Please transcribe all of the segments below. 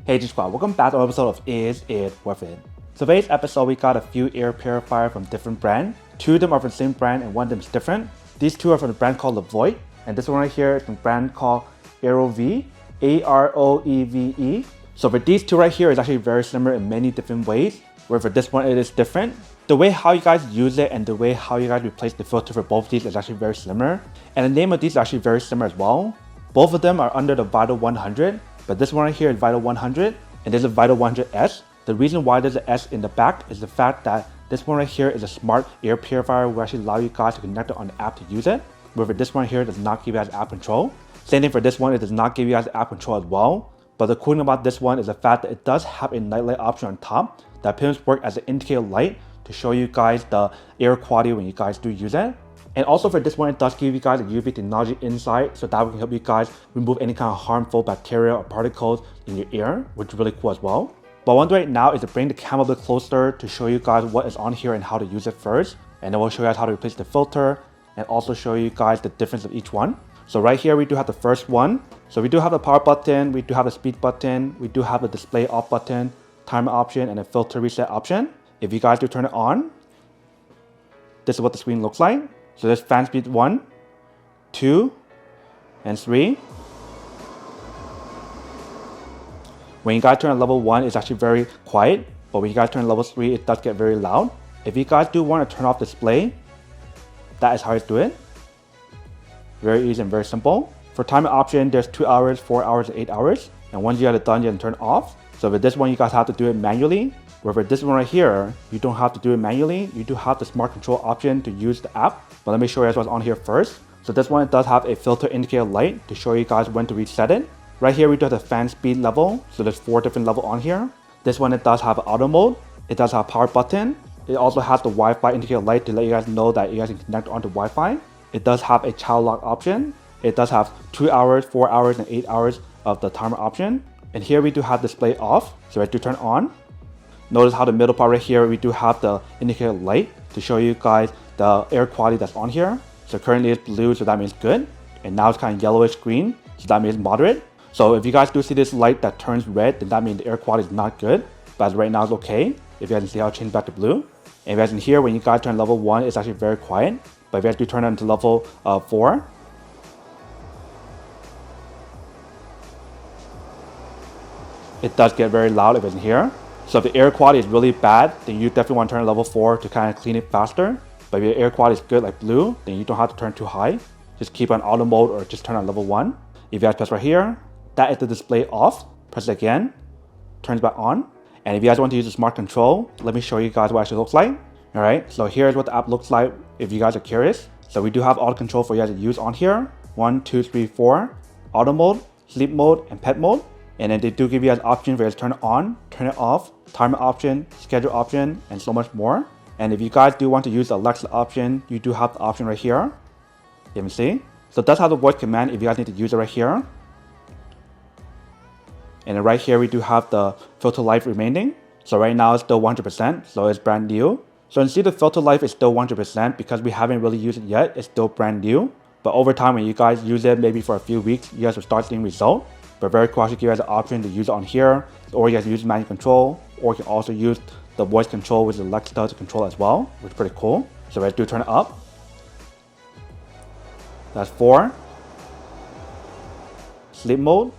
Hey G Squad, welcome back to another episode of Is It Worth It? Today's episode we got a few air purifiers from different brands. Two of them are from the same brand and one of them is different. These two are from the brand called Levoit, and this one right here is from the brand called Aroeve, Aroeve. So for these two right here is actually very similar in many different ways, where for this one it is different. The way how you guys use it and the way how you guys replace the filter for both of these is actually very similar. And the name of these is actually very similar as well. Both of them are under the Vital 100. But this one right here is Vital 100 and this is Vital 100S. The reason why there's an S in the back is the fact that this one right here is a smart air purifier will actually allow you guys to connect it on the app to use it. Wherever this one here does not give you guys app control. Same thing for this one, it does not give you guys app control as well. But the cool thing about this one is the fact that it does have a night light option on top that pretty much works as an indicator light to show you guys the air quality when you guys do use it. And also for this one, it does give you guys a UV technology inside, so that can help you guys remove any kind of harmful bacteria or particles in your ear, which is really cool as well. But what I'll do right now is to bring the camera a bit closer to show you guys what is on here and how to use it first. And then we'll show you guys how to replace the filter and also show you guys the difference of each one. So right here, we do have the first one. So we do have the power button, we do have the speed button, we do have the display off button, timer option, and a filter reset option. If you guys do turn it on, this is what the screen looks like. So there's fan speed 1, 2, and 3. When you guys turn on level 1, it's actually very quiet, but when you guys turn on level 3, it does get very loud. If you guys do want to turn off display, that is how you do it. Very easy and very simple. For timer option, there's 2 hours, 4 hours, and 8 hours. And once you have it done, you can turn it off. So with this one, you guys have to do it manually. Where for this one right here, you don't have to do it manually. You do have the smart control option to use the app. But let me show you guys what's on here first. So this one, it does have a filter indicator light to show you guys when to reset it. Right here, we do have the fan speed level. So there's 4 different levels on here. This one, it does have auto mode. It does have power button. It also has the Wi-Fi indicator light to let you guys know that you guys can connect onto Wi-Fi. It does have a child lock option. It does have 2 hours, 4 hours, and 8 hours of the timer option. And here we do have display off. So I do turn on. Notice how the middle part right here, we do have the indicator light to show you guys the air quality that's on here. So currently it's blue, so that means good. And now it's kind of yellowish green, so that means moderate. So if you guys do see this light that turns red, then that means the air quality is not good. But as right now it's okay. If you guys can see how it changed back to blue. And if you guys can hear, when you guys turn level 1, it's actually very quiet. But if you guys do turn it into level 4, it does get very loud if you can hear. So if the air quality is really bad, then you definitely want to turn to level 4 to kind of clean it faster. But if your air quality is good like blue, then you don't have to turn too high. Just keep on auto mode or just turn on level 1. If you guys press right here, that is the display off. Press it again, turns back on. And if you guys want to use the smart control, let me show you guys what it actually looks like. Alright, so here's what the app looks like if you guys are curious. So we do have auto control for you guys to use on here. 1, 2, 3, 4. Auto mode, sleep mode, and pet mode. And then they do give you guys options where you guys turn it on, turn it off, timer option, schedule option, and so much more. And if you guys do want to use the Alexa option, you do have the option right here. You can see. So it does have the voice command if you guys need to use it right here. And then right here, we do have the filter life remaining. So right now it's still 100%, so it's brand new. So you can see the filter life is still 100% because we haven't really used it yet. It's still brand new. But over time, when you guys use it, maybe for a few weeks, you guys will start seeing results. But very cool, actually give you guys the option to use it on here, or you guys use manual control, or you can also use the voice control with Alexa to control as well, which is pretty cool. So if I do turn it up, that's 4. Sleep mode,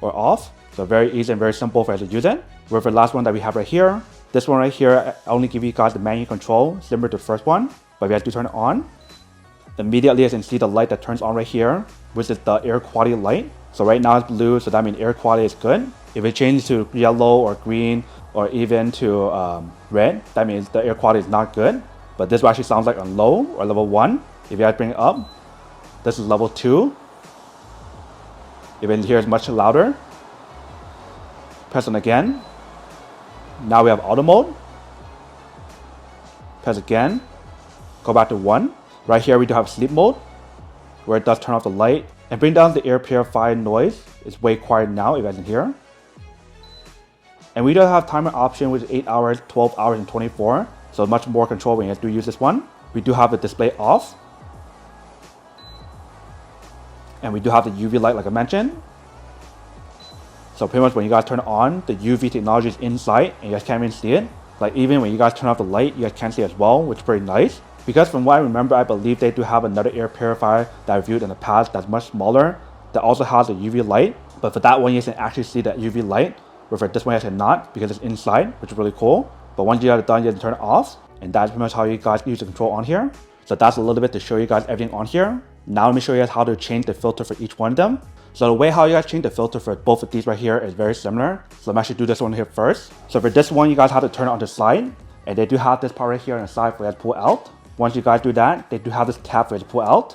or off. So very easy and very simple for you to use it. Where for the last one that we have right here, this one right here, I only give you guys the manual control, similar to the first one. But if you guys do turn it on, immediately you can see the light that turns on right here, which is the air quality light. So right now it's blue, so that means air quality is good. If it changes to yellow or green or even to red, that means the air quality is not good. But this actually sounds like on low or level 1. If you guys bring it up, this is level 2. Even here is much louder. Press on again. Now we have auto mode. Press again. Go back to 1. Right here we do have sleep mode, where it does turn off the light and bring down the air purifier noise. It's way quiet now if you guys can hear. And we do have timer option with 8 hours, 12 hours, and 24. So much more control when you guys do use this one. We do have the display off. And we do have the UV light like I mentioned. So pretty much when you guys turn it on, the UV technology is inside and you guys can't even see it. Like even when you guys turn off the light, you guys can't see it as well, which is pretty nice. Because from what I remember, I believe they do have another air purifier that I reviewed in the past that's much smaller, that also has a UV light. But for that one, you can actually see that UV light, but for this one, you cannot because it's inside, which is really cool. But once you got it done, you have to turn it off. And that's pretty much how you guys use the control on here. So that's a little bit to show you guys everything on here. Now let me show you guys how to change the filter for each one of them. So the way how you guys change the filter for both of these right here is very similar. So let me actually do this one here first. So for this one, you guys have to turn it on the side. And they do have this part right here on the side for you guys to pull out. Once you guys do that, they do have this tab for you to pull out.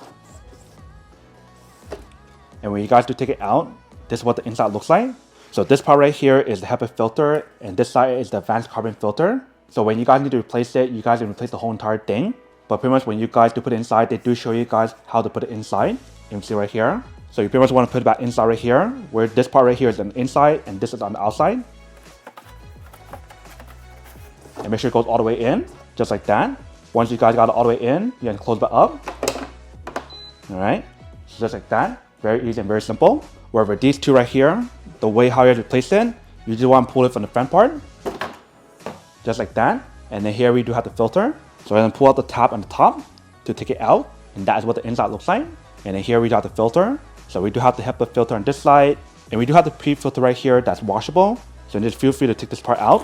And when you guys do take it out, this is what the inside looks like. So this part right here is the HEPA filter, and this side is the advanced carbon filter. So when you guys need to replace it, you guys can replace the whole entire thing. But pretty much when you guys do put it inside, they do show you guys how to put it inside. You can see right here. So you pretty much want to put it back inside right here, where this part right here is on the inside and this is on the outside. And make sure it goes all the way in, just like that. Once you guys got it all the way in, you can close it up. All right, so just like that. Very easy and very simple. Wherever these two right here, the way how you have to place it, you just want to pull it from the front part, just like that. And then here we do have the filter. So I'm going to pull out the tab on the top to take it out. And that is what the inside looks like. And then here we do have the filter. So we do have the HEPA filter on this side. And we do have the pre-filter right here that's washable. So just feel free to take this part out.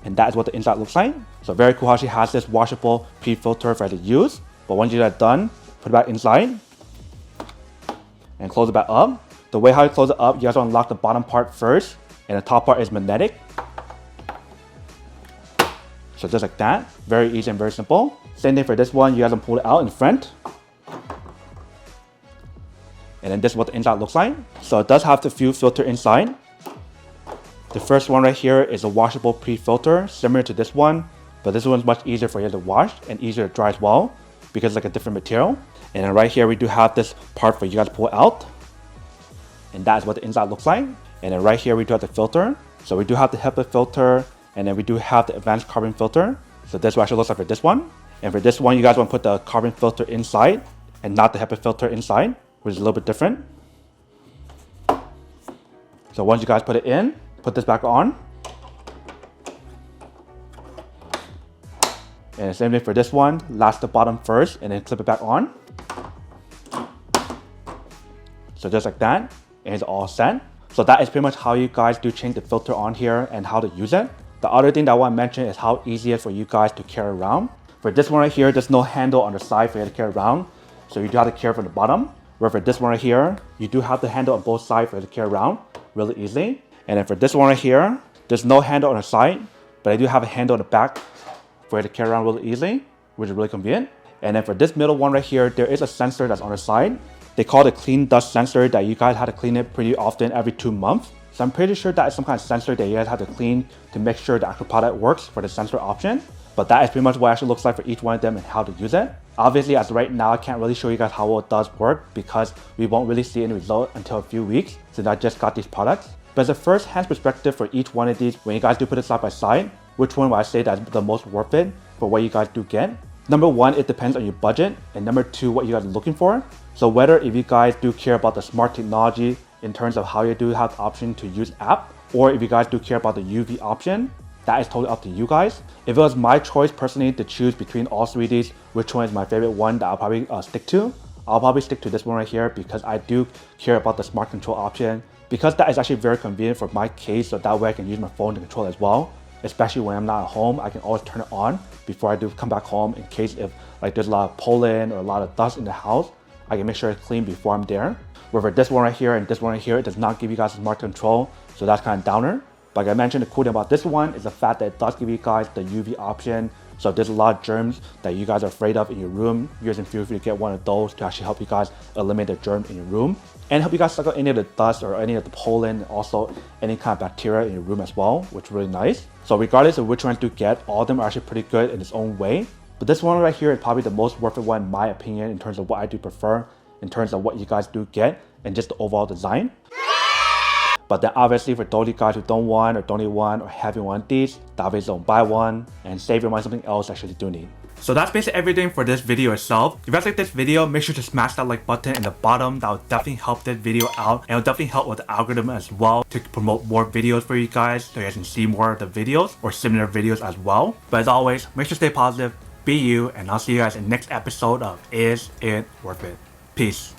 And that is what the inside looks like. So very cool how she has this washable pre-filter for you to use. But once you get done, put it back inside and close it back up. The way how you close it up, you guys want to lock the bottom part first, and the top part is magnetic. So just like that, very easy and very simple. Same thing for this one, you guys want to pull it out in front. And then this is what the inside looks like. So it does have the fuel filter inside. The first one right here is a washable pre-filter, similar to this one, but this one's much easier for you to wash and easier to dry as well, because it's like a different material. And then right here, we do have this part for you guys to pull out. And that's what the inside looks like. And then right here, we do have the filter. So we do have the HEPA filter, and then we do have the advanced carbon filter. So this is what it actually looks like for this one. And for this one, you guys want to put the carbon filter inside and not the HEPA filter inside, which is a little bit different. So once you guys put it in, put this back on. And same thing for this one, latch the bottom first and then clip it back on. So just like that, and it's all set. So that is pretty much how you guys do change the filter on here and how to use it. The other thing that I want to mention is how easy it is for you guys to carry around. For this one right here, there's no handle on the side for you to carry around. So you do have to carry from the bottom. Where for this one right here, you do have the handle on both sides for you to carry around really easily. And then for this one right here, there's no handle on the side, but I do have a handle on the back for you to carry around really easily, which is really convenient. And then for this middle one right here, there is a sensor that's on the side. They call it a clean dust sensor that you guys have to clean it pretty often, every 2 months. So I'm pretty sure that is some kind of sensor that you guys have to clean to make sure the actual product works for the sensor option. But that is pretty much what it actually looks like for each one of them and how to use it. Obviously, as of right now, I can't really show you guys how it does work because we won't really see any result until a few weeks since I just got these products. But as a first hand perspective for each one of these, when you guys do put it side by side, which one would I say that's the most worth it for what you guys do get? Number one, it depends on your budget. And number two, what you guys are looking for. So whether if you guys do care about the smart technology in terms of how you do have the option to use app, or if you guys do care about the UV option, that is totally up to you guys. If it was my choice personally to choose between all three of these, which one is my favorite one that I'll probably stick to, I'll probably stick to this one right here because I do care about the smart control option, because that is actually very convenient for my case, so that way I can use my phone to control as well. Especially when I'm not at home, I can always turn it on before I do come back home in case if like there's a lot of pollen or a lot of dust in the house, I can make sure it's clean before I'm there. Where for this one right here and this one right here, it does not give you guys smart control, so that's kind of downer. But like I mentioned, the cool thing about this one is the fact that it does give you guys the UV option. So if there's a lot of germs that you guys are afraid of in your room, you guys can feel free to get one of those to actually help you guys eliminate the germ in your room and help you guys suck out any of the dust or any of the pollen, also any kind of bacteria in your room as well, which is really nice. So regardless of which one you get, all of them are actually pretty good in its own way. But this one right here is probably the most worth it one in my opinion in terms of what I do prefer, in terms of what you guys do get, and just the overall design. But then obviously for those of you guys who don't want or don't need one or having one of these, obviously don't buy one and save your money on something else that you actually do need. So that's basically everything for this video itself. If you guys like this video, make sure to smash that like button in the bottom. That will definitely help this video out, and it'll definitely help with the algorithm as well to promote more videos for you guys so you guys can see more of the videos or similar videos as well. But as always, make sure to stay positive, be you, and I'll see you guys in the next episode of Is It Worth It? Peace.